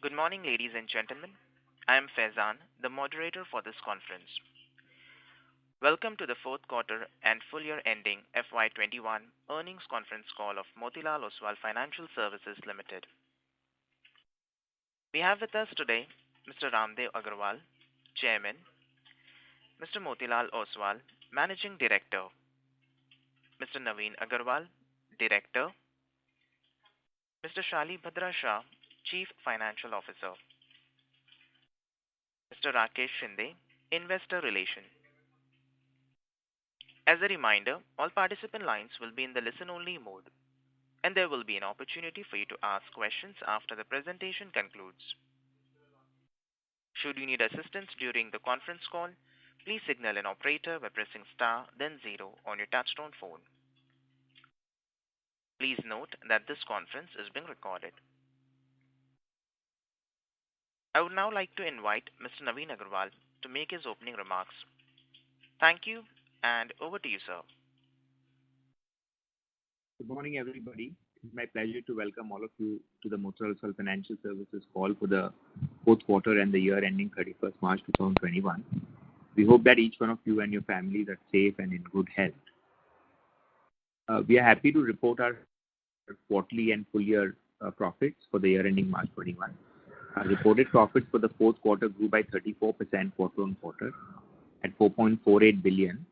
Good morning, ladies and gentlemen. I am Faizan, the moderator for this conference. Welcome to the fourth quarter and full year ending FY21 earnings conference call of Motilal Oswal Financial Services Limited. We have with us today Mr. Ramdev Agarwal, Chairman, Mr. Motilal Oswal, Managing Director, Mr. Naveen Agarwal, Director, Mr. Shali Bhadra Shah, Chief Financial Officer, Mr. Rakesh Shinde, Investor Relations. As a reminder, all participant lines will be in the listen-only mode, and there will be an opportunity for you to ask questions after the presentation concludes. Should you need assistance during the conference call, please signal an operator by pressing star then 0 on your touchtone phone. Please note that this conference is being recorded. I would now like to invite Mr. Naveen Agarwal to make his opening remarks. Thank you, and over to you, sir. Good morning, everybody. It's my pleasure to welcome all of you to the Motilal Oswal Financial Services call for the fourth quarter and the year ending 31st March 2021. We hope that each one of you and your families are safe and in good health. We are happy to report our quarterly and full year profits for the year ending March 21. Our reported profits for the fourth quarter grew by 34% quarter on quarter at 4.48 billion,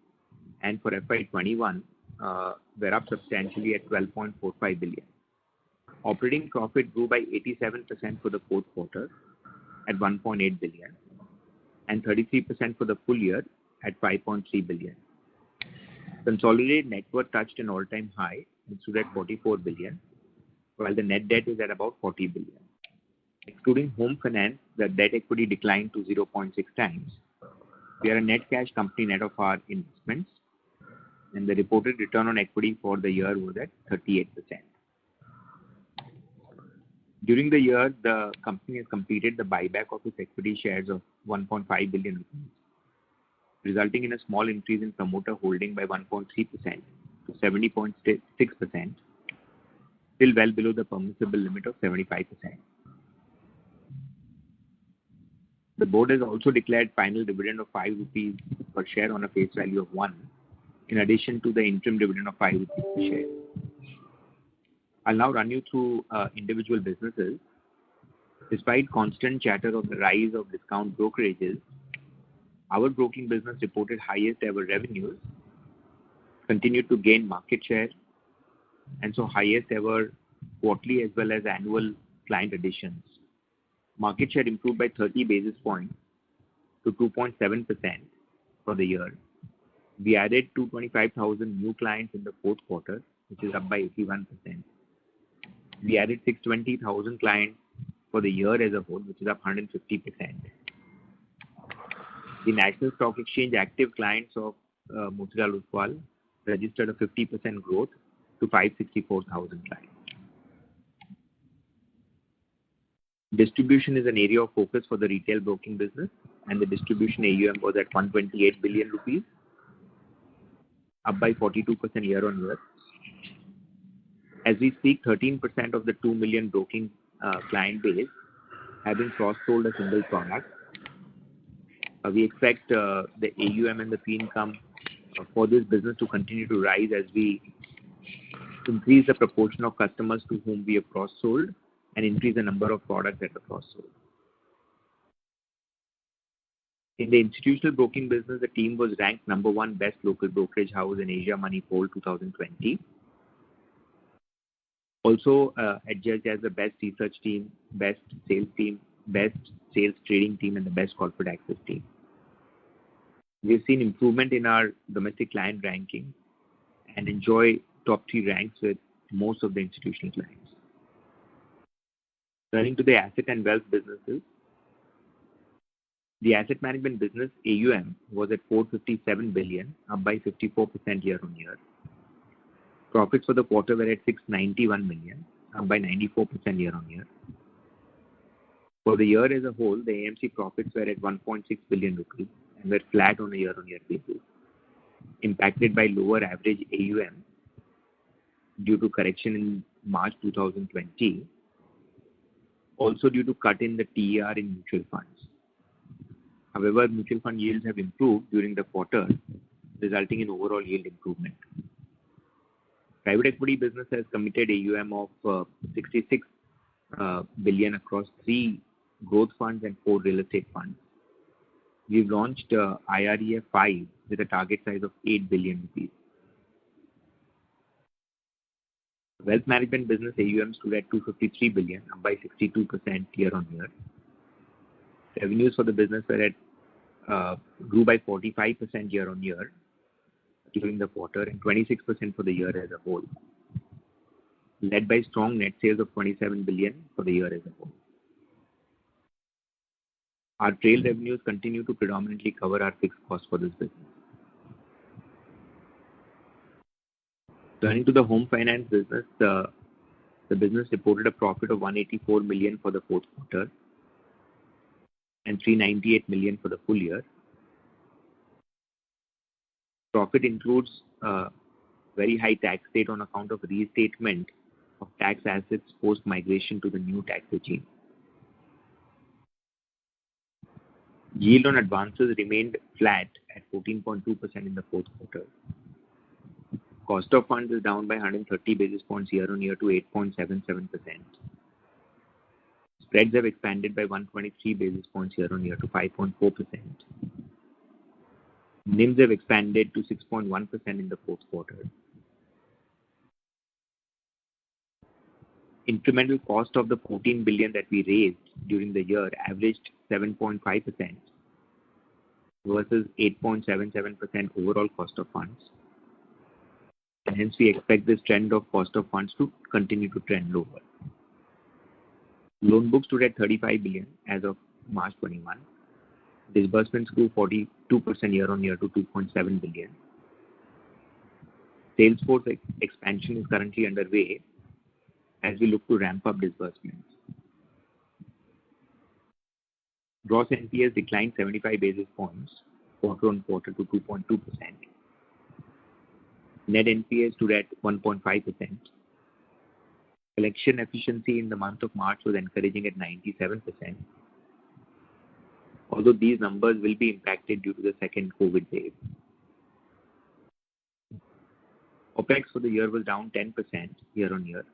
and for FY21 were up substantially at 12.45 billion. Operating profit grew by 87% for the fourth quarter at 1.8 billion and 33% for the full year at 5.3 billion. Consolidated net worth touched an all-time high and stood at 44 billion, while the net debt is at about 40 billion. Excluding home finance, the debt equity declined to 0.6 times. We are a net cash company net of our investments, and the reported return on equity for the year was at 38%. During the year, the company has completed the buyback of its equity shares of 1.5 billion rupees, resulting in a small increase in promoter holding by 1.3% to 70.6%, still well below the permissible limit of 75%. The board has also declared final dividend of 5 rupees per share on a face value of 1, in addition to the interim dividend of 5 rupees per share. I'll now run you through individual businesses. Despite constant chatter of the rise of discount brokerages, our broking business reported highest ever revenues, continued to gain market share, and saw highest ever quarterly as well as annual client additions. Market share improved by 30 basis points to 2.7% for the year. We added 225,000 new clients in the fourth quarter, which is up by 81%. We added 620,000 clients for the year as a whole, which is up 150%. The National Stock Exchange active clients of Motilal Oswal registered a 50% growth to 564,000 clients. Distribution is an area of focus for the retail broking business, and the distribution AUM was at 128 billion rupees, up by 42% year on year. As we speak, 13% of the 2 million broking client base have been cross-sold a single product. We expect the AUM and the fee income for this business to continue to rise as we increase the proportion of customers to whom we have cross-sold and increase the number of products that are cross-sold. In the institutional broking business, the team was ranked number 1 best local brokerage house in Asia Money Poll 2020. Also adjudged as the best research team, best sales team, best sales trading team, and the best corporate access team. We've seen improvement in our domestic client ranking and enjoy top 3 ranks with most of the institutional clients. Turning to the asset and wealth businesses, the asset management business AUM was at 457 billion, up by 54% year on year. Profits for the quarter were at 691 million, up by 94% year on year. For the year as a whole, the AMC profits were at 1.6 billion rupees and were flat on a year on year basis, impacted by lower average AUM due to correction in March 2020 also due to cut in the TER in mutual funds. However, mutual fund yields have improved during the quarter, resulting in overall yield improvement. Private equity business has committed AUM of 66 billion across 3 growth funds and 4 real estate funds. We've launched IREF 5 with a target size of 8 billion rupees. Wealth management business AUM stood at 253 billion, up by 62% year-on-year. Revenues for the business grew by 45% year-on-year during the quarter and 26% for the year as a whole, led by strong net sales of 27 billion for the year as a whole. Our trail revenues continue to predominantly cover our fixed costs for this business. Turning to the home finance business, the business reported a profit of 184 million for the fourth quarter and 398 million for the full year. Profit includes a very high tax rate on account of restatement of tax assets post-migration to the new tax regime. Yield on advances remained flat at 14.2% in the fourth quarter. Cost of funds is down by 130 basis points year-on-year to 8.77%. Spreads have expanded by 123 basis points year-on-year to 5.4%. NIMs have expanded to 6.1% in the fourth quarter. Incremental cost of the 14 billion that we raised during the year averaged 7.5% versus 8.77% overall cost of funds. And hence, we expect this trend of cost of funds to continue to trend lower. Loan books stood at 35 billion as of March 21. Disbursements grew 42% year-on-year to 2.7 billion. Salesforce expansion is currently underway as we look to ramp up disbursements. Gross NPAs declined 75 basis points quarter-on-quarter to 2.2%. Net NPAs stood at 1.5%. Collection efficiency in the month of March was encouraging at 97%, although these numbers will be impacted due to the second COVID wave. OPEX for the year was down 10% year-on-year,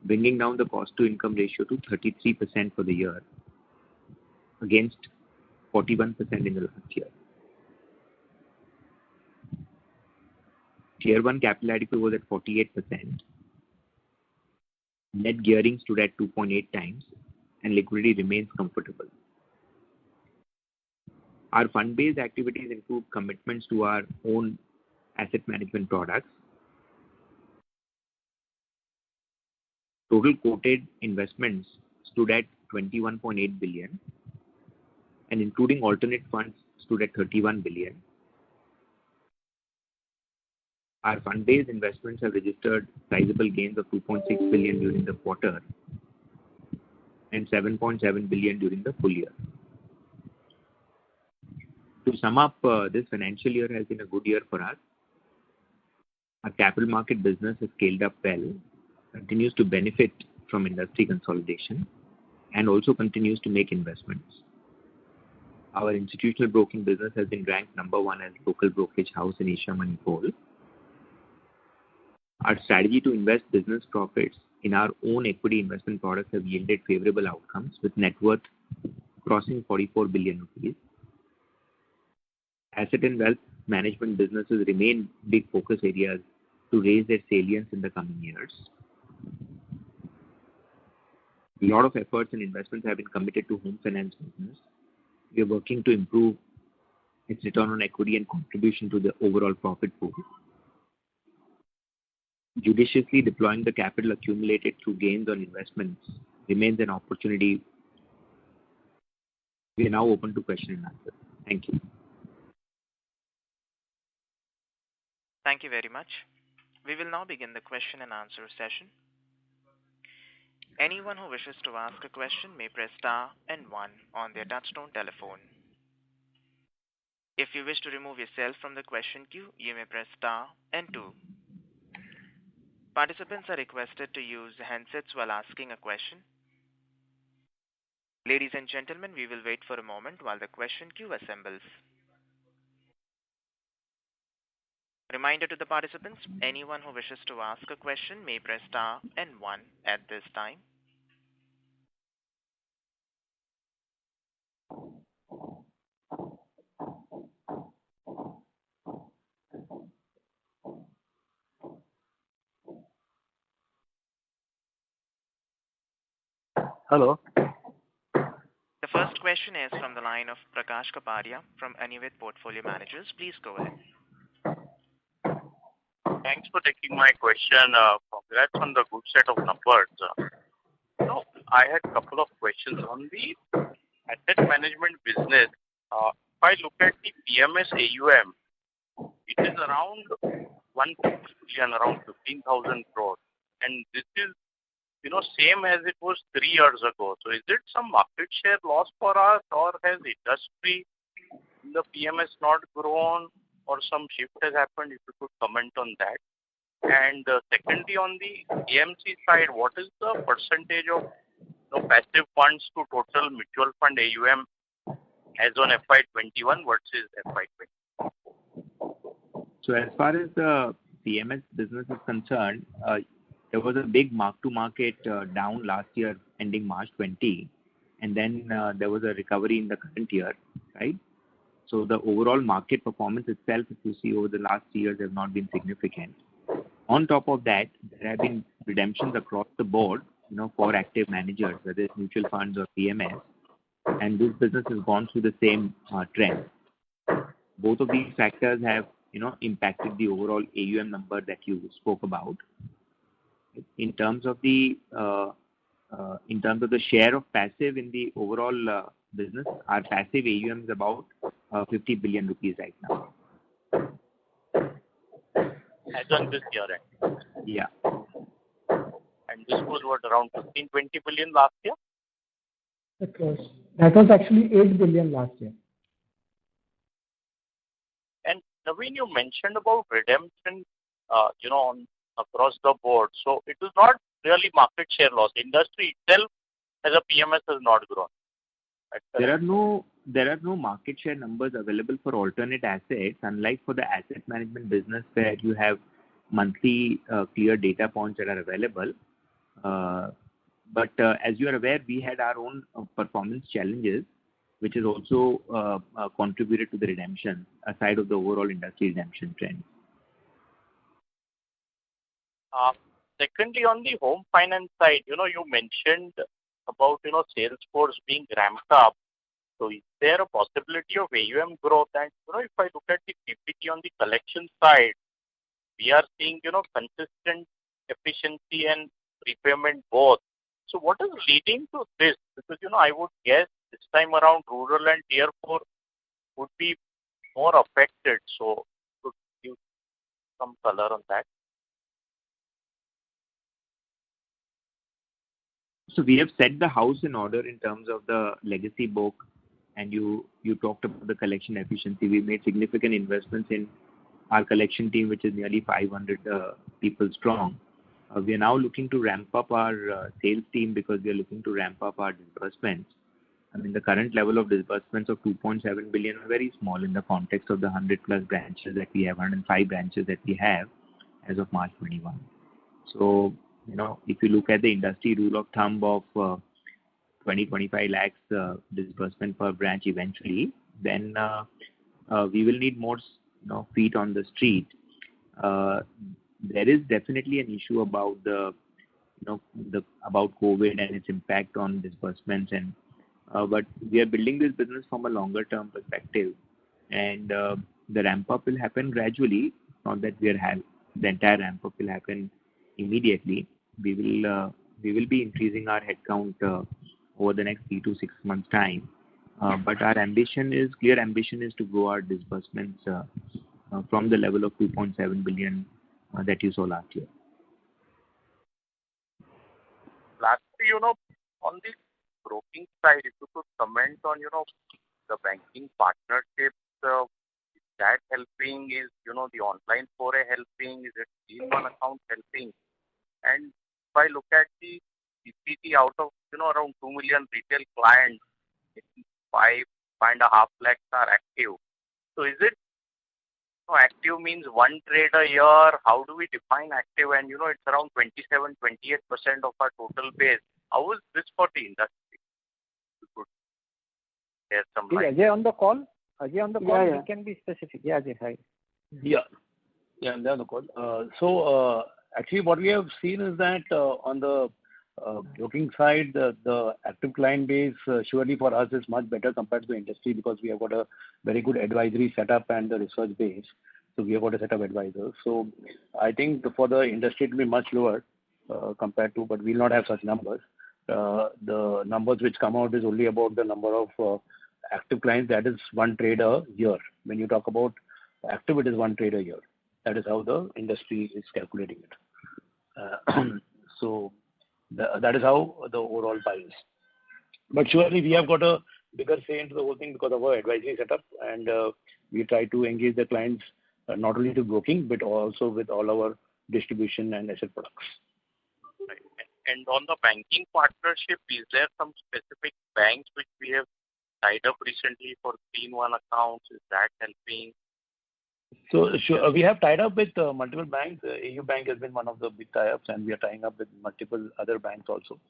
bringing down the cost-to-income ratio to 33% for the year against 41% in the last year. Tier 1 capital adequacy was at 48%. Net gearing stood at 2.8 times and liquidity remains comfortable. Our fund-based activities include commitments to our own asset management products. Total quoted investments stood at 21.8 billion and including alternate funds stood at 31 billion. Our fund-based investments have registered sizable gains of 2.6 billion during the quarter and 7.7 billion during the full year. To sum up, this financial year has been a good year for us. Our capital market business has scaled up well, continues to benefit from industry consolidation, and also continues to make investments. Our institutional broking business has been ranked number 1 as local brokerage house in Asia Money poll. Our strategy to invest business profits in our own equity investment products have yielded favorable outcomes with net worth crossing 44 billion rupees. Asset and wealth management businesses remain big focus areas to raise their salience in the coming years. A lot of efforts and investments have been committed to home finance business. We are working to improve its return on equity and contribution to the overall profit pool. Judiciously deploying the capital accumulated through gains on investments remains an opportunity. We are now open to question and answer. Thank you. Thank you very much. We will now begin the question and answer session. Anyone who wishes to ask a question may press star and 1 on their touchtone telephone. If you wish to remove yourself from the question queue, you may press star and 2. Participants are requested to use handsets while asking a question. Ladies and gentlemen, we will wait for a moment while the question queue assembles. Reminder to the participants, anyone who wishes to ask a question may press star and one at this time. Hello. The first question is from the line of Prakash Kapadia from Anived Portfolio Managers. Please go ahead. Thanks for taking my question. Congrats on the good set of numbers. I had a couple of questions on the asset management business. If I look at the PMS AUM, it is around 150 billion, around 15,000 crores. And this is, same as it was 3 years ago. So is it some market share loss for us, or has industry in the PMS not grown, or some shift has happened? If you could comment on that. And secondly, on the AMC side, what is the percentage of passive funds to total mutual fund AUM as on FY21 versus FY20? So as far as the PMS business is concerned, there was a big mark-to-market down last year ending March 20, and then there was a recovery in the current year, right? So the overall market performance itself, if you see over the last 3 years, have not been significant. On top of that, there have been redemptions across the board, for active managers, whether it's mutual funds or PMS, and this business has gone through the same trend. Both of these factors have, impacted the overall AUM number that you spoke about. In terms of the share of passive in the overall business, our passive AUM is about 50 billion rupees right now. As on this year end? Yeah. And this was what, around 15-20 billion last year? That was actually 8 billion last year. And Naveen, you mentioned about redemption, across the board. So it is not really market share loss. Industry itself as a PMS has not grown. There are no market share numbers available for alternate assets, unlike for the asset management business where you have monthly clear data points that are available. But as you are aware, we had our own performance challenges, which has also contributed to the redemption, aside of the overall industry redemption trend. Secondly, on the home finance side, you mentioned about, sales force being ramped up. So is there a possibility of AUM growth? And, if I look at the PPT on the collection side, we are seeing, consistent efficiency and repayment both. So what is leading to this? Because, I would guess this time around rural and tier 4 would be more affected. So could you give some color on that? So we have set the house in order in terms of the legacy book, and you talked about the collection efficiency. We made significant investments in our collection team, which is nearly 500 people strong. We are now looking to ramp up our sales team because we are looking to ramp up our disbursements. I mean, the current level of disbursements of 2.7 billion are very small in the context of the 100 plus branches that we have, 105 branches that we have as of March 21. So, if you look at the industry rule of thumb of 20-25 lakhs disbursement per branch eventually, then we will need more feet on the street. There is definitely an issue about about COVID and its impact on disbursements, and but we are building this business from a longer term perspective, and the ramp up will happen gradually. Not that the entire ramp up will happen immediately. We will be increasing our headcount over the next 3 to 6 months time. But our clear ambition is to grow our disbursements from the level of 2.7 billion that you saw last year. Lastly, on the broking side, if you could comment on, the banking partnerships, is that helping? Is, the online foray helping? Is it team on account helping? And if I look at the CPT out of around 2 million retail clients, five and a half lakhs are active. So is it active means one trade a year? How do we define active? And it's around 27-28% of our total base. How is this for the industry? You could share some Is light. Ajay on the call? Ajay on the call? Yeah. He can be specific. Yeah, Ajay, hi. Yeah, they're on the call. So actually, what we have seen is that on the broking side, the active client base surely for us is much better compared to the industry because we have got a very good advisory setup and the research base. So we have got a set of advisors. So I think for the industry it will be much lower compared to, but we'll not have such numbers. The numbers which come out is only about the number of active clients, that is one trade a year. When you talk about active, it is one trade a year. That is how the industry is calculating it. So that is how the overall pie is. But surely we have got a bigger say into the whole thing because of our advisory setup, and we try to engage the clients not only to broking but also with all our distribution and asset products. Right. And on the banking partnership, is there some specific banks which we have tied up recently for 3-in-1 accounts? Is that helping? So sure, we have tied up with multiple banks. AU Bank has been one of the big tie-ups, and we are tying up with multiple other banks also.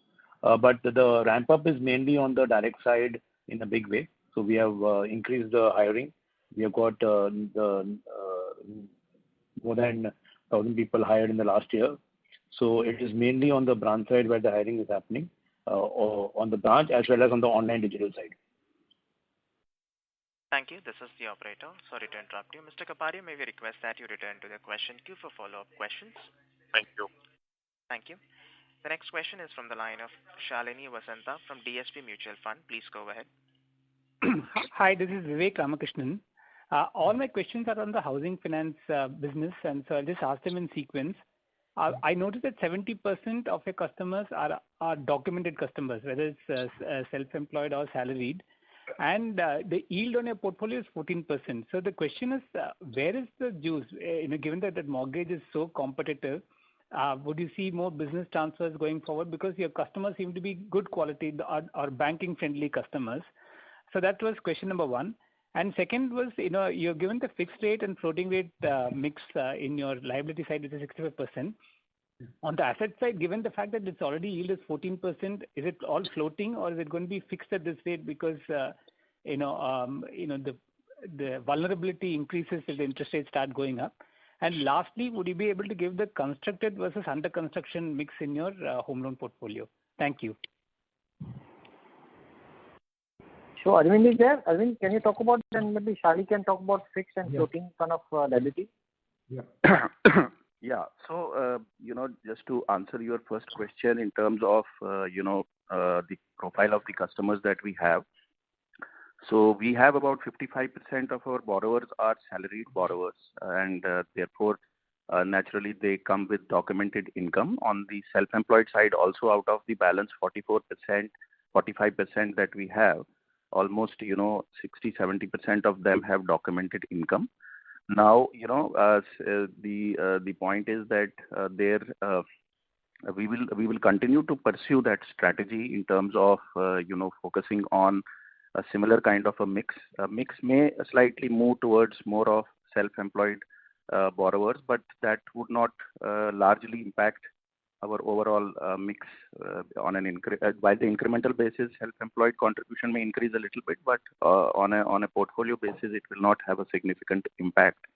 But the ramp up is mainly on the direct side in a big way. So we have increased the hiring. We have got more than 1,000 people hired in the last year. So it is mainly on the branch side where the hiring is happening, or on the branch as well as on the online digital side. Thank you. This is the operator. Sorry to interrupt you. Mr. Kapadia, may we request that you return to the question queue for follow-up questions? Thank you. Thank you. The next question is from the line of Shalini Vasanta from DSP Mutual Fund. Please go ahead. Hi, this is Vivek Ramakrishnan. All my questions are on the housing finance business, and so I'll just ask them in sequence. I noticed that 70% of your customers are documented customers, whether it's self-employed or salaried, and the yield on your portfolio is 14%. So the question is, where is the juice? Given that mortgage is so competitive, would you see more business transfers going forward? Because your customers seem to be good quality or banking-friendly customers. So that was question number one. And second was, you're given the fixed rate and floating rate mix in your liability side, which is 65%. On the asset side, given the fact that it's already yielded 14%, is it all floating or is it going to be fixed at this rate because the vulnerability increases if the interest rates start going up? And lastly, would you be able to give the constructed versus under construction mix in your home loan portfolio? Thank you. Sure. Arvind is there. Arvind, can you talk about it, and maybe Shali can talk about fixed and floating kind of liability? Yeah. Yeah. So, just to answer your first question in terms of, the profile of the customers that we have. So we have about 55% of our borrowers are salaried borrowers, and therefore, naturally, they come with documented income. On the self-employed side, also out of the balance 44%, 45% that we have, almost 60-70% of them have documented income. Now, the point is that we will continue to pursue that strategy in terms of focusing on a similar kind of a mix. A mix may slightly move towards more of self-employed borrowers, but that would not largely impact our overall mix on while the incremental basis, self-employed contribution may increase a little bit, but on a portfolio basis, it will not have a significant impact.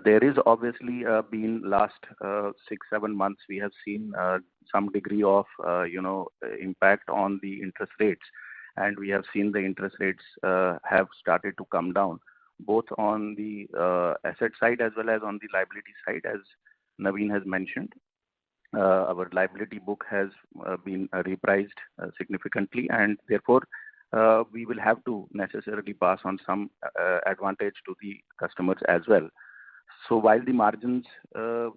There is obviously been last 6-7 months, we have seen some degree of impact on the interest rates, and we have seen the interest rates have started to come down, both on the asset side as well as on the liability side, as Naveen has mentioned. Our liability book has been repriced significantly, and therefore we will have to necessarily pass on some advantage to the customers as well. So while the margins will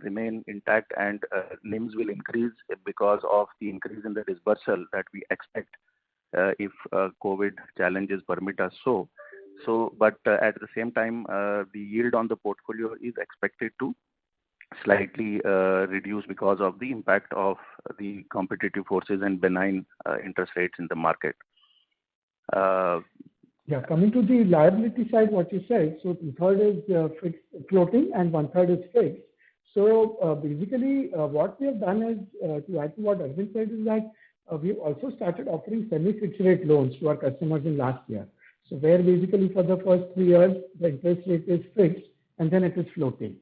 remain intact and NIMs will increase because of the increase in the disbursal that we expect if COVID challenges permit us but at the same time, the yield on the portfolio is expected to slightly reduced because of the impact of the competitive forces and benign interest rates in the market. Yeah, coming to the liability side, what you said, so 2/3 is fixed floating and 1/3 is fixed. So basically, what we have done is, to add to what Arvind said, is that we've also started offering semi-fixed rate loans to our customers in last year. So where basically for the first 3 years, the interest rate is fixed and then it is floating.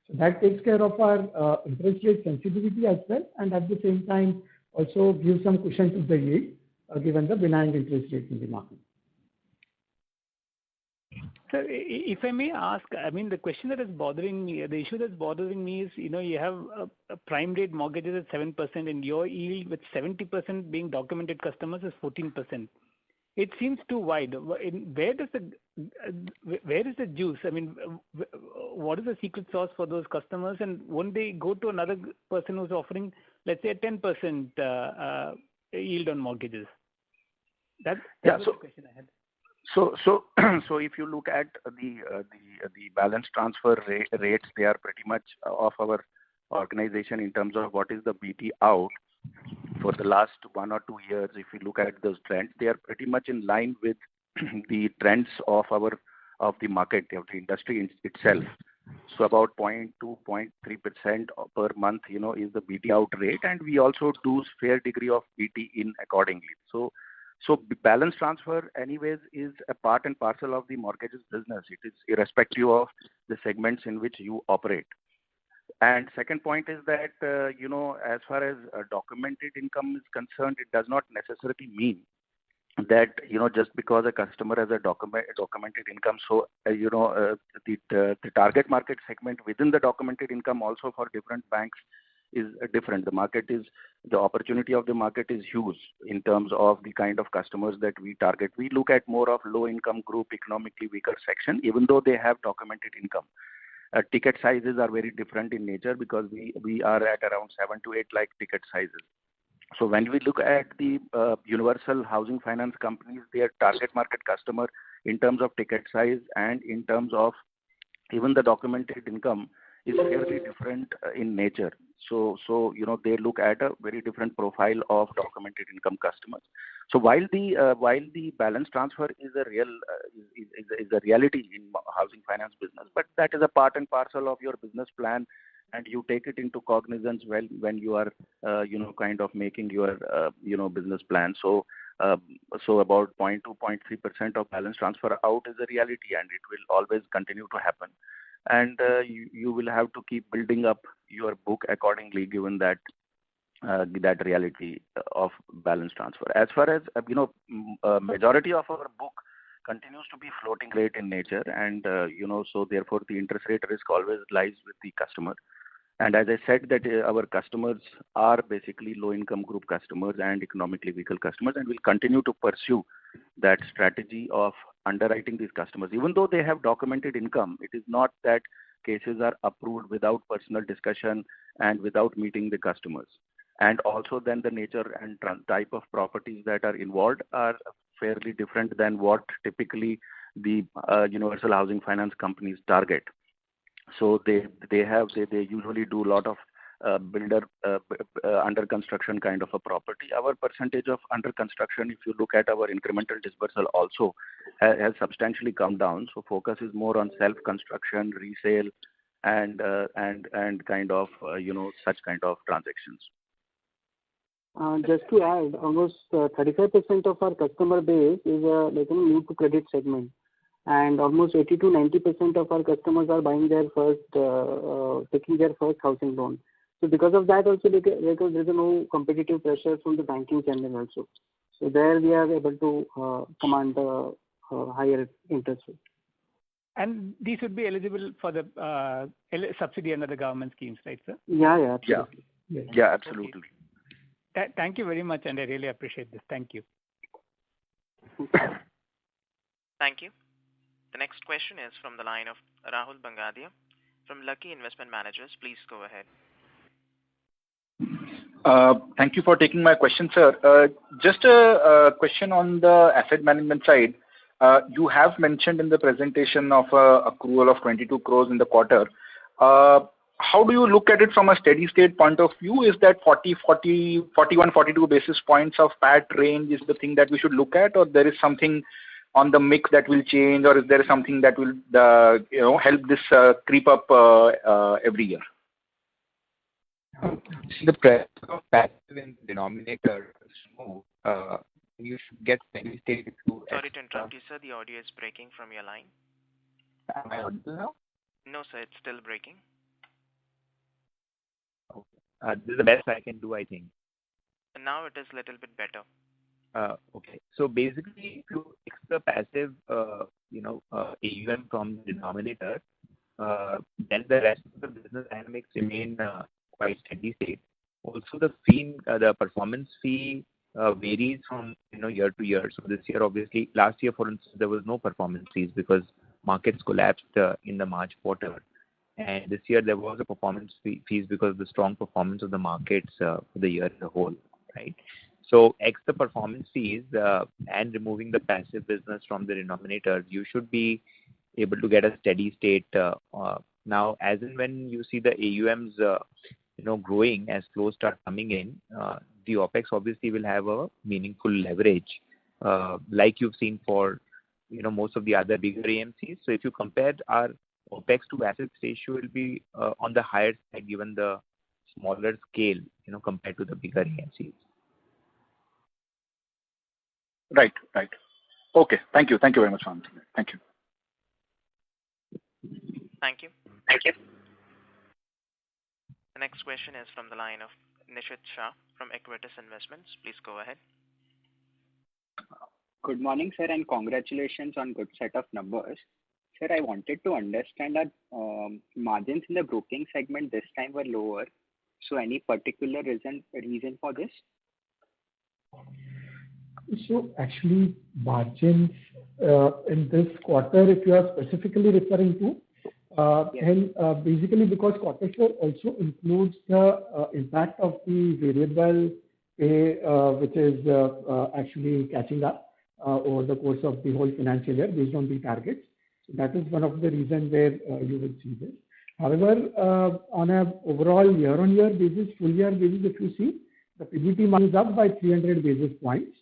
So that takes care of our interest rate sensitivity as well, and at the same time also gives some cushion to the yield, given the benign interest rate in the market. Sir, if I may ask, I mean, the question that is bothering me, the issue that's bothering me is, you have a prime rate mortgages at 7% and your yield with 70% being documented customers is 14%. It seems too wide. Where is the juice? I mean, what is the secret sauce for those customers? And won't they go to another person who's offering, let's say, a 10% yield on mortgages? That's the question I had. So if you look at the balance transfer rates, they are pretty much of our organization in terms of what is the BT out for the last 1 or 2 years. If you look at those trends, they are pretty much in line with the trends of the market, of the industry itself. So about 0.2, 0.3% per month, is the BT out rate, and we also do fair degree of BT in accordingly. So balance transfer anyways is a part and parcel of the mortgages business. It is irrespective of the segments in which you operate. And second point is that, as far as documented income is concerned, it does not necessarily mean that, just because a customer has a documented income, so, the target market segment within the documented income also for different banks is different. The opportunity of the market is huge in terms of the kind of customers that we target. We look at more of low income group, economically weaker section, even though they have documented income. Ticket sizes are very different in nature because we are at around 7 to 8 lakh ticket sizes. So when we look at the universal housing finance companies, their target market customer in terms of ticket size and in terms of even the documented income is fairly different in nature. So they look at a very different profile of documented income customers. So while the balance transfer is a reality in housing finance business, but that is a part and parcel of your business plan, and you take it into cognizance when you are kind of making your business plan. So about 0.2, 0.3% of balance transfer out is a reality, and it will always continue to happen. And you will have to keep building up your book accordingly, given that reality of balance transfer. As far as majority of our book continues to be floating rate in nature, and so therefore the interest rate risk always lies with the customer. And as I said, that our customers are basically low income group customers and economically weaker customers, and will continue to pursue that strategy of underwriting these customers. Even though they have documented income, it is not that cases are approved without personal discussion and without meeting the customers. And also then the nature and type of properties that are involved are fairly different than what typically the universal housing finance companies target. So they usually do a lot of builder under construction kind of a property. Our percentage of under construction, if you look at our incremental dispersal, also has substantially come down. So focus is more on self construction, resale, and kind of such kind of transactions. Just to add, almost 35% of our customer base is new to credit segment, and almost 80 to 90% of our customers are buying taking their first housing loan. So because of that also, because there is no competitive pressure from the banking channel also. So there we are able to command a higher interest rate. And these would be eligible for the subsidy under the government schemes, right, sir? Yeah, absolutely. Yeah, absolutely. Okay. Thank you very much, and I really appreciate this. Thank you. Thank you. The next question is from the line of Rahul Bangadia from Lucky Investment Managers. Please go ahead. Thank you for taking my question, sir. Just a question on the asset management side. You have mentioned in the presentation of accrual of 22 crores in the quarter. how do you look at it from a steady state point of view? Is that 41, 42 basis points of PAT range is the thing that we should look at, or there is something on the mix that will change, or is there something that will help this creep up every year? The presence of passive in denominator you should get steady state. Sorry to interrupt you, sir. The audio is breaking from your line. Am I audible now? No, sir. It's still breaking. Okay. This is the best I can do, I think. And now it is a little bit better. Okay. So basically, if you fix the passive, AUM from the denominator, then the rest of the business dynamics remain quite steady state. Also, the performance fee varies from year to year. So this year, obviously, last year, for instance, there was no performance fees because markets collapsed in the March quarter, and this year there was a performance fees because of the strong performance of the markets for the year as a whole, right? So, X the performance fees and removing the passive business from the denominator, you should be able to get a steady state. Now, as and when you see the AUMs, growing as flows start coming in, the OPEX obviously will have a meaningful leverage, like you've seen for most of the other bigger AMCs. So, if you compare our OPEX to assets ratio, will be on the higher side given the smaller scale, compared to the bigger AMCs. Right. Okay. Thank you very much for answering that. Thank you. Thank you. The next question is from the line of Nishit Shah from Equitas Investments. Please go ahead. Good morning, sir, and congratulations on good set of numbers. Sir, I wanted to understand that margins in the broking segment this time were lower. So any particular reason for this? So actually, margins in this quarter, if you are specifically referring to, and basically because quarter 4 also includes the impact of the variable pay, which is actually catching up over the course of the whole financial year based on the targets. So that is one of the reasons where you will see this. However, on an overall year-on-year basis, full year basis, if you see, the PBT margin is up by 300 basis points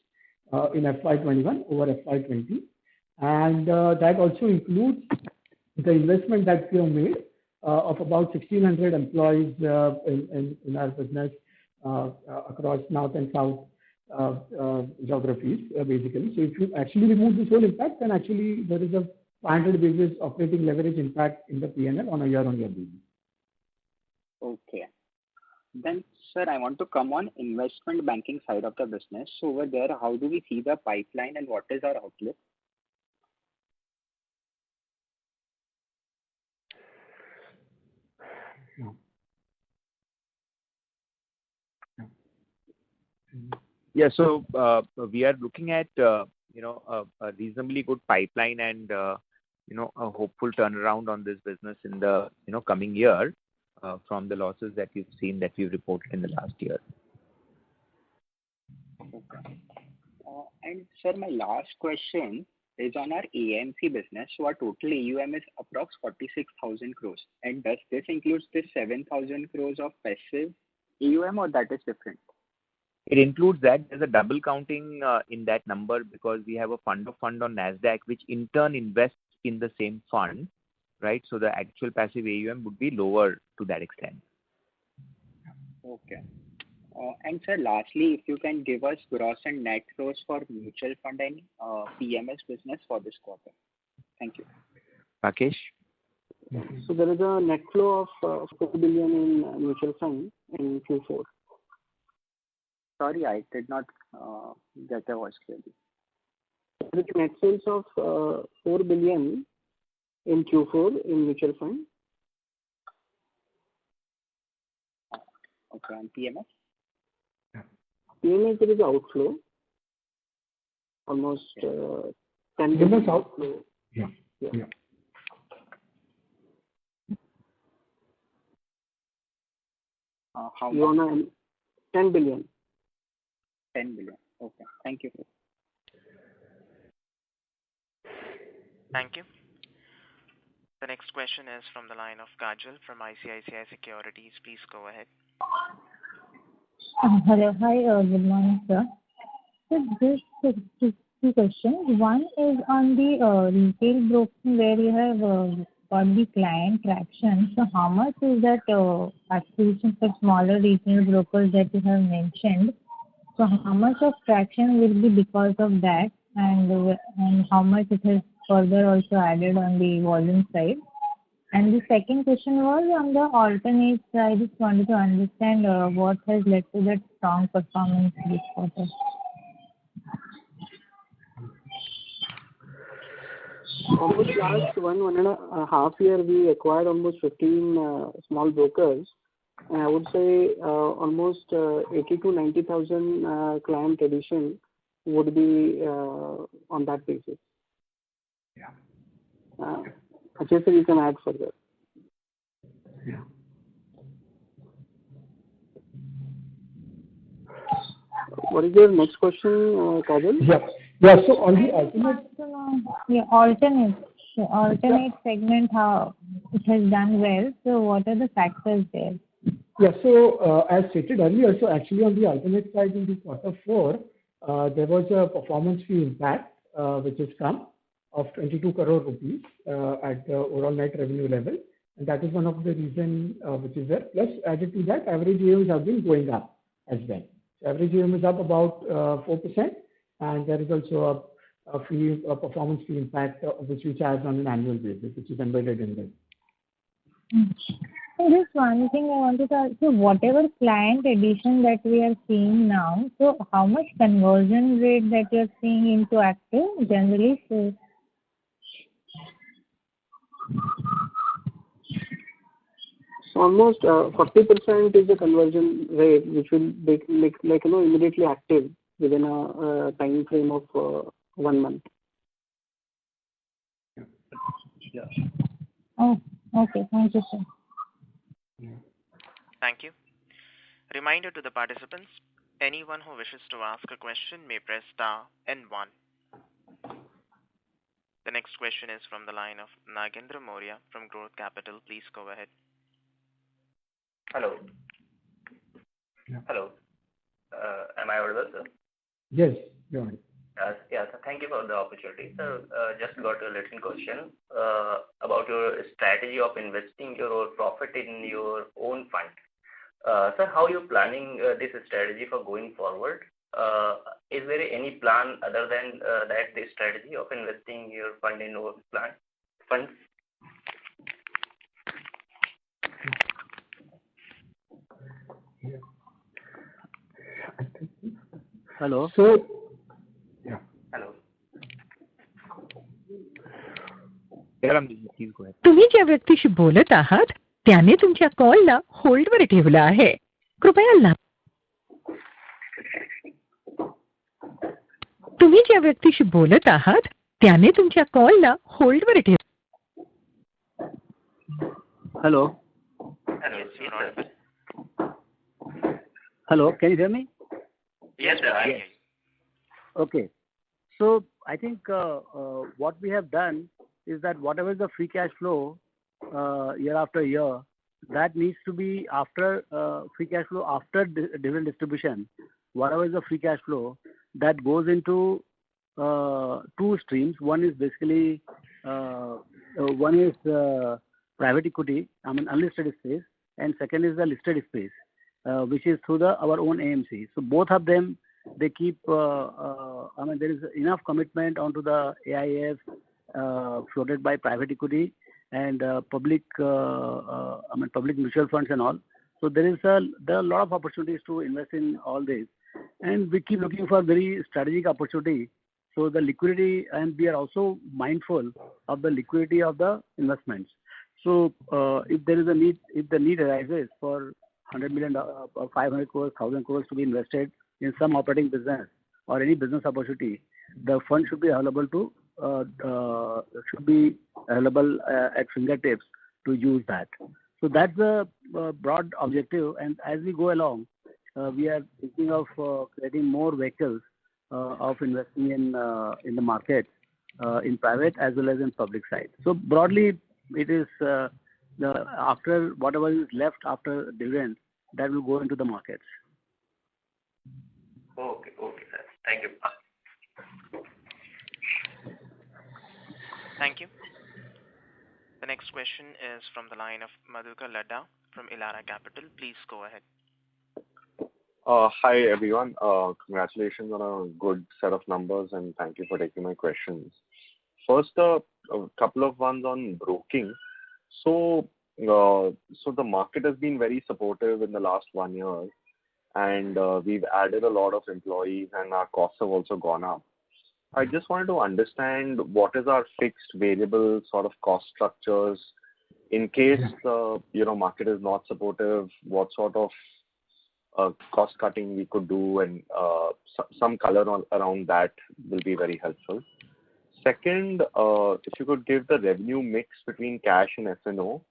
in FY21 over FY20, and that also includes the investment that we have made of about 1,600 employees in our business across north and south geographies, basically. So if you actually remove this whole impact, then actually there is a 500 basis operating leverage impact in the P&L on a year-on-year basis. Okay. Then, sir, I want to come on investment banking side of the business. So over there, how do we see the pipeline and what is our outlook? Yeah, so we are looking at a reasonably good pipeline and a hopeful turnaround on this business in the coming year from the losses that you've seen that we've reported in the last year. Okay. And sir, my last question is on our AMC business. So our total AUM is approx 46,000 crores. And does this include the 7,000 crores of passive AUM or that is different? It includes that. There's a double counting in that number because we have a fund of fund on NASDAQ, which in turn invests in the same fund, right? So the actual passive AUM would be lower to that extent. Okay. And sir, lastly, if you can give us gross and net flows for mutual fund and PMS business for this quarter. Thank you. Rakesh? So there is a net flow of 4 billion in mutual fund in Q4. Sorry, I did not get the voice clearly. There is net sales of 4 billion in Q4 in mutual fund. Okay, and PMS? PMS, there is outflow. Almost 10 billion outflow. Yeah. How you much? want 10 billion. 10 billion. Okay. Thank you. Thank you. The next question is from the line of Kajal from ICICI Securities. Please go ahead. Hello. Hi, good morning, sir. So just two questions. One is on the retail broking where you have got the client traction. So how much is that acquisition for smaller retail brokers that you have mentioned? So how much of traction will be because of that, and how much it has further also added on the volume side? And the second question was on the alternates. I just wanted to understand what has led to that strong performance this quarter. Almost last one and a half year, we acquired almost 15 small brokers. And I would say almost 80 to 90,000 client addition would be on that basis. Yeah. Ajay sir, you can add further. Yeah. What is your next question, Kajal? Yeah. So on the alternate segment, how it has done well. So what are the factors there? Yeah. So as stated earlier, so actually on the alternate side in the quarter 4, there was a performance fee impact which has come of 22 crore rupees at the overall net revenue level. And that is one of the reasons which is there. Plus, added to that, average AUMs have been going up as well. So average AUM is up about 4%, and there is also a performance fee impact which we charge on an annual basis, which is embedded in there. So just one thing I wanted to ask, so whatever client addition that we are seeing now, so how much conversion rate that you are seeing into active generally? So almost 40% is the conversion rate, which will make immediately active within a time frame of 1 month. Yeah. Oh, okay. Thank you, sir. Thank you. Reminder to the participants, anyone who wishes to ask a question may press star and 1. The next question is from the line of Nagendra Moria from Growth Capital. Please go ahead. Hello. Yeah. Hello. Am I audible, sir? Yes, go ahead. Yeah, so thank you for the opportunity. Sir, just got a little question about your strategy of investing your profit in your own fund. Sir, how are you planning this strategy for going forward? Is there any plan other than that, this strategy of investing your fund in own funds? Hello. So, yeah. Hello. Please go ahead. तुम्ही ज्या व्यक्तीशी बोलत आहात त्याने तुमच्या कॉलला होल्डवर ठेवला आहे. कृपया तुम्ही ज्या व्यक्तीशी बोलत आहात त्याने तुमच्या कॉलला होल्डवर ठेवला. Hello. Hello. Yes, sir. Hello. Can you hear me? Yes, sir. I hear you. Okay. So I think what we have done is that whatever is the free cash flow year after year, that needs to be after free cash flow after dividend distribution. Whatever is the free cash flow that goes into 2 streams. One is basically private equity, unlisted space, and second is the listed space, which is through our own AMC. So both of them, they keep, there is enough commitment onto the AIF floated by private equity and public mutual funds and all. So there are a lot of opportunities to invest in all this, and we keep looking for very strategic opportunity. So the liquidity, and we are also mindful of the liquidity of the investments. So if there is a need, if the need arises for $100 million or 500 crores, 1,000 crores to be invested in some operating business or any business opportunity, the fund should be available at fingertips to use that. So that's the broad objective. And as we go along, we are thinking of creating more vehicles of investing in the market, in private as well as in public side. So broadly, it is after whatever is left after dividend, that will go into the markets. Okay, sir. Thank you. Thank you. The next question is from the line of Madhukar Ladda from Elara Capital. Please go ahead. Hi, everyone. Congratulations on a good set of numbers, and thank you for taking my questions. First, a couple of ones on broking. So the market has been very supportive in the last 1 year, and we've added a lot of employees, and our costs have also gone up. I just wanted to understand what is our fixed variable sort of cost structures in case the market is not supportive. What sort of cost cutting we could do, and some color around that will be very helpful. Second, if you could give the revenue mix between cash and F&O,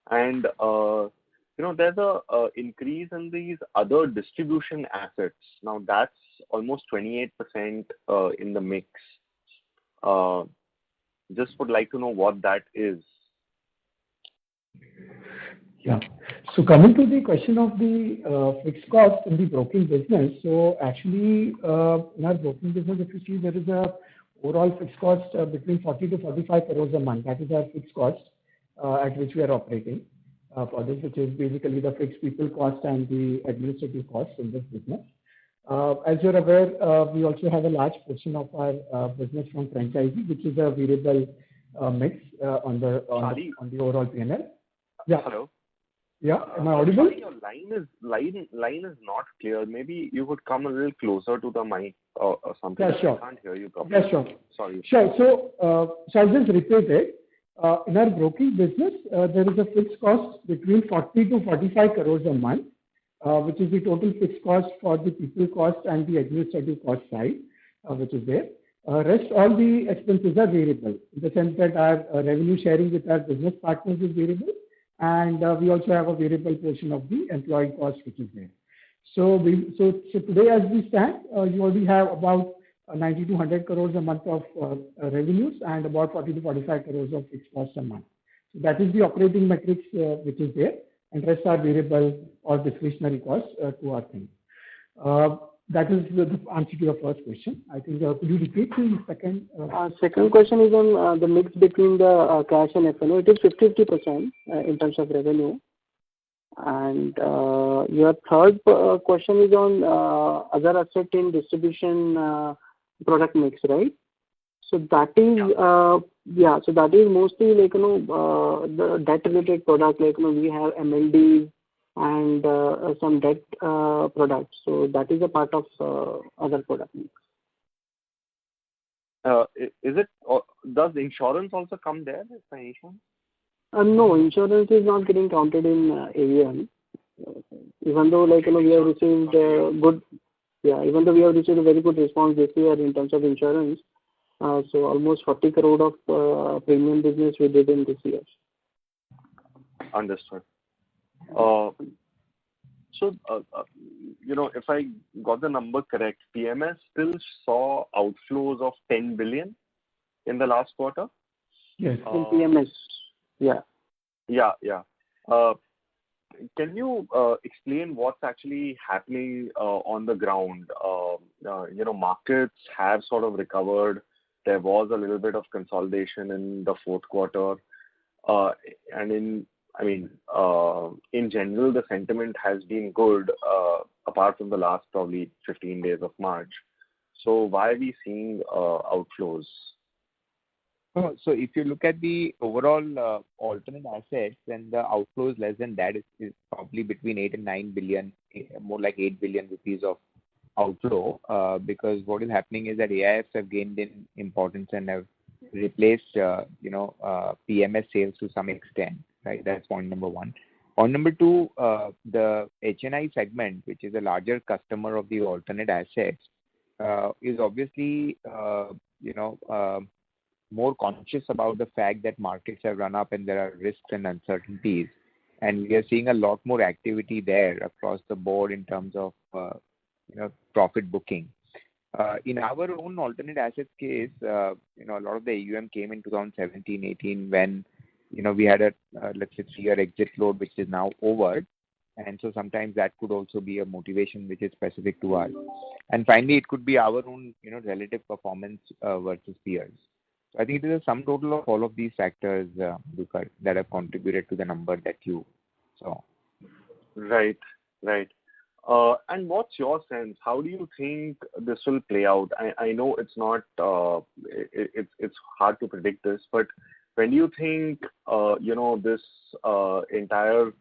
and there's a increase in these other distribution assets. Now that's almost 28% in the mix. Just would like to know what that is. Yeah. So coming to the question of the fixed cost in the broking business, so actually in our broking business, if you see, there is a overall fixed cost between 40 to 45 crores a month. That is our fixed cost at which we are operating for this, which is basically the fixed people cost and the administrative costs in this business. As you're aware, we also have a large portion of our business from franchisee, which is a variable mix on the overall P&L. Yeah. Hello. Yeah. Am I audible? Sorry, your line is not clear. Maybe you could come a little closer to the mic or something. Yeah, sure. I can't hear you properly. Yeah, sure. Sorry. Sure. So I'll just repeat it. In our broking business, there is a fixed cost between 40 to 45 crores a month, which is the total fixed cost for the people cost and the administrative cost side, which is there. Rest all the expenses are variable, in the sense that our revenue sharing with our business partners is variable, and we also have a variable portion of the employee cost, which is there. So today, as we stand, you already have about 90 to 100 crores a month of revenues and about 40 to 45 crores of fixed costs a month. So that is the operating metrics which is there, and rest are variable or discretionary costs to our thing. That is the answer to your first question. I think, could you repeat the second? Second question is on the mix between the cash and F&O. It is 50-50% in terms of revenue. And your third question is on other asset in distribution product mix, right? So that is so that is mostly like the debt related product, like we have MLD and some debt products. So that is a part of other product mix. Is it? Does insurance also come there? No, insurance is not getting counted in AUM. Even though we have received even though we have received a very good response this year in terms of insurance, so almost 40 crore of premium business we did in this year. Understood. So, if I got the number correct, PMS still saw outflows of 10 billion in the last quarter? Yes. In PMS, yeah. Yeah. Can you explain what's actually happening on the ground? Markets have sort of recovered. There was a little bit of consolidation in the fourth quarter. And in general, the sentiment has been good, apart from the last probably 15 days of March. So why are we seeing outflows? So if you look at the overall alternate assets, then the outflows less than that is probably between 8 and 9 billion, more like 8 billion rupees of outflow, because what is happening is that AIFs have gained in importance and have replaced PMS sales to some extent, right? That's point number one. Point number two, the HNI segment, which is a larger customer of the alternate assets, is obviously more conscious about the fact that markets have run up and there are risks and uncertainties, and we are seeing a lot more activity there across the board in terms of profit booking. In our own alternate assets case, a lot of the AUM came in 2017-18 when we had a, let's say, 3-year exit load, which is now over. And so sometimes that could also be a motivation which is specific to us. And finally, it could be our own, relative performance versus peers. So I think it is a sum total of all of these factors, Madhukar, that have contributed to the number that you saw. Right. And what's your sense? How do you think this will play out? I know it's not, it's hard to predict this, but when do you think, this entire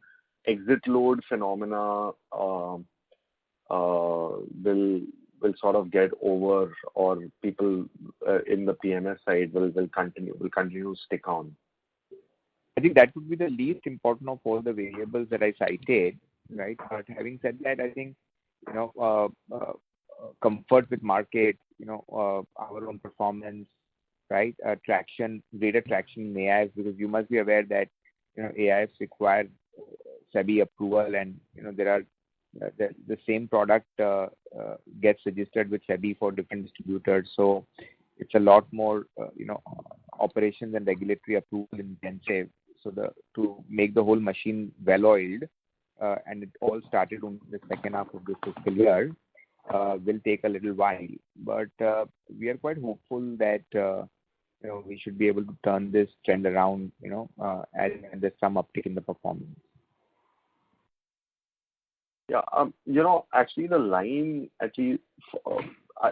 exit load phenomena will sort of get over, or people in the PMS side will continue to stick on? I think that would be the least important of all the variables that I cited, right? But having said that, I think comfort with market, our own performance, right? Greater traction in AIFs, because you must be aware that AIFs require SEBI approval, and there are the same product gets registered with SEBI for different distributors. So it's a lot more operations and regulatory approval intensive. So to make the whole machine well oiled, and it all started on the second half of this fiscal year, will take a little while. But we are quite hopeful that we should be able to turn this trend around, as there's some uptick in the performance. Yeah, actually the line actually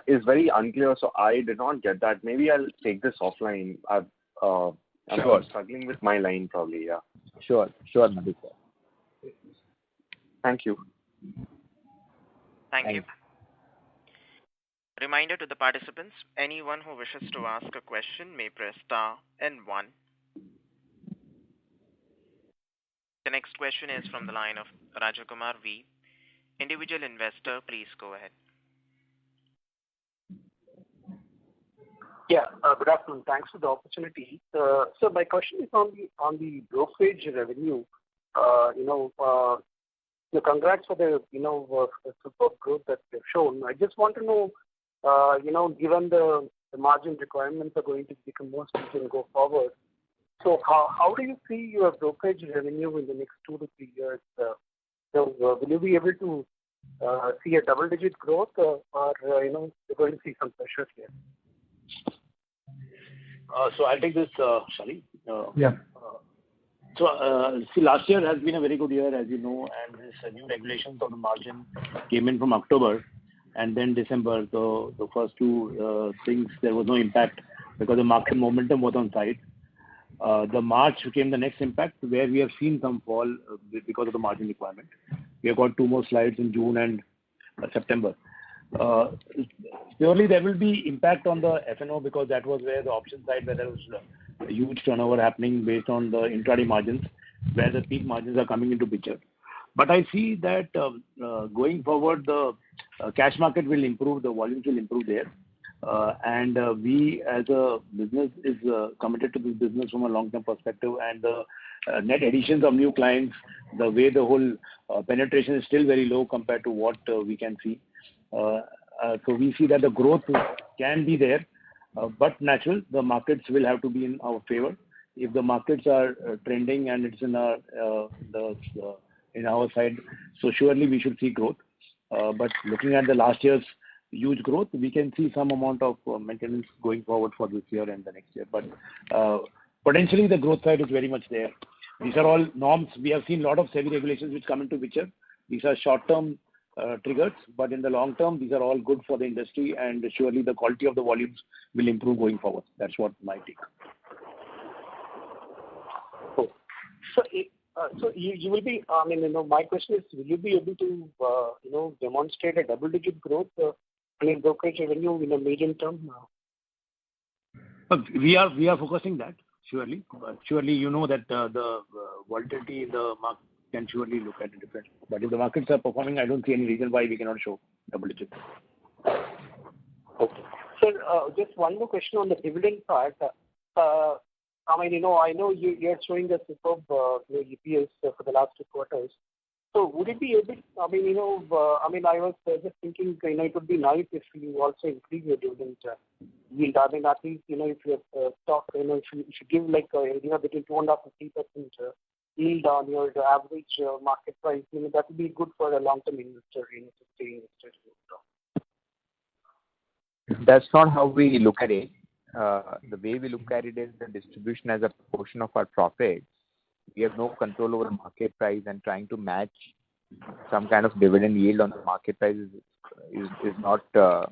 is very unclear, so I did not get that. Maybe I'll take this offline. I'm struggling with my line probably, yeah. Sure, Madhukar. Thank you. Thank you. Reminder to the participants, anyone who wishes to ask a question may press star and 1. The next question is from the line of Rajakumar V. Individual investor, please go ahead. Yeah, good afternoon. Thanks for the opportunity. So my question is on the brokerage revenue. Congrats for the superb growth that you've shown. I just want to know, given the margin requirements are going to become more stringent go forward. So how do you see your brokerage revenue in the next 2 to 3 years? Will you be able to see a double-digit growth, or you're going to see some pressures here? So I'll take this, Shali. Yeah. See, last year has been a very good year, as you know, and this new regulations on the margin came in from October, and then December. The first two things, there was no impact because the market momentum was on side. The March came the next impact, where we have seen some fall because of the margin requirement. We have got 2 more slides in June and September. Surely there will be impact on the F&O, because that was where the option side, where there was a huge turnover happening based on the intraday margins, where the peak margins are coming into picture. But I see that going forward, the cash market will improve, the volumes will improve there. And we as a business is committed to this business from a long-term perspective, and the net additions of new clients, the way the whole penetration is still very low compared to what we can see. So we see that the growth can be there, but natural, the markets will have to be in our favor. If the markets are trending and it's in our side, so surely we should see growth. But looking at the last year's huge growth, we can see some amount of maintenance going forward for this year and the next year. But potentially the growth side is very much there. These are all norms. We have seen a lot of SEBI regulations which come into picture. These are short-term triggers, but in the long term, these are all good for the industry, and surely the quality of the volumes will improve going forward. That's what my take. Oh. So you will be, my question is, will you be able to, demonstrate a double-digit growth in brokerage revenue in the medium term? We are focusing that, surely. Surely you know that the volatility in the market can surely look at it different. But if the markets are performing, I don't see any reason why we cannot show double digit. Okay. So just one more question on the dividend part. I know you're showing the superb EPS for the last 2 quarters. So would it be a bit, I was just thinking, it would be nice if you also increase your dividend yield. At least, if your stock, if you give like, between 2.5% to 3% yield on your average market price, that would be good for a long-term investor, to stay invested. That's not how we look at it. The way we look at it is the distribution as a portion of our profits. We have no control over the market price, and trying to match some kind of dividend yield on the market price is not the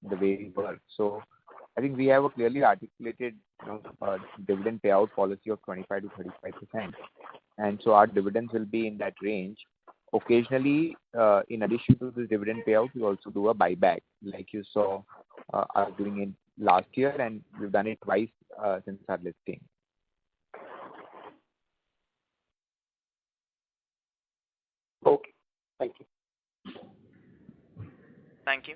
way we work. So I think we have a clearly articulated dividend payout policy of 25 to 35%, and so our dividends will be in that range. Occasionally, in addition to the dividend payout, we also do a buyback, like you saw us doing it last year, and we've done it twice since our listing. Okay. Thank you. Thank you.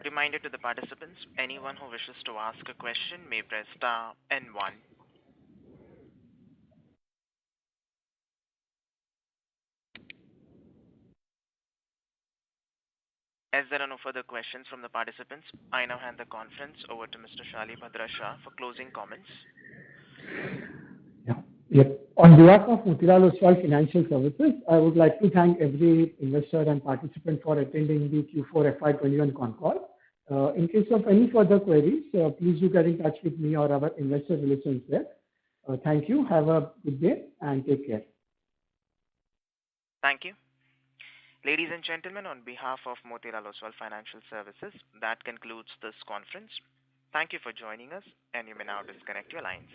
Reminder to the participants, anyone who wishes to ask a question may press star and 1. As there are no further questions from the participants, I now hand the conference over to Mr. Shalibhadra Shah for closing comments. Yep. On behalf of Motilal Oswal Financial Services, I would like to thank every investor and participant for attending the Q4 FY21 con call. In case of any further queries, please do get in touch with me or our investor relations there. Thank you. Have a good day and take care. Thank you. Ladies and gentlemen, on behalf of Motilal Oswal Financial Services, that concludes this conference. Thank you for joining us, and you may now disconnect your lines.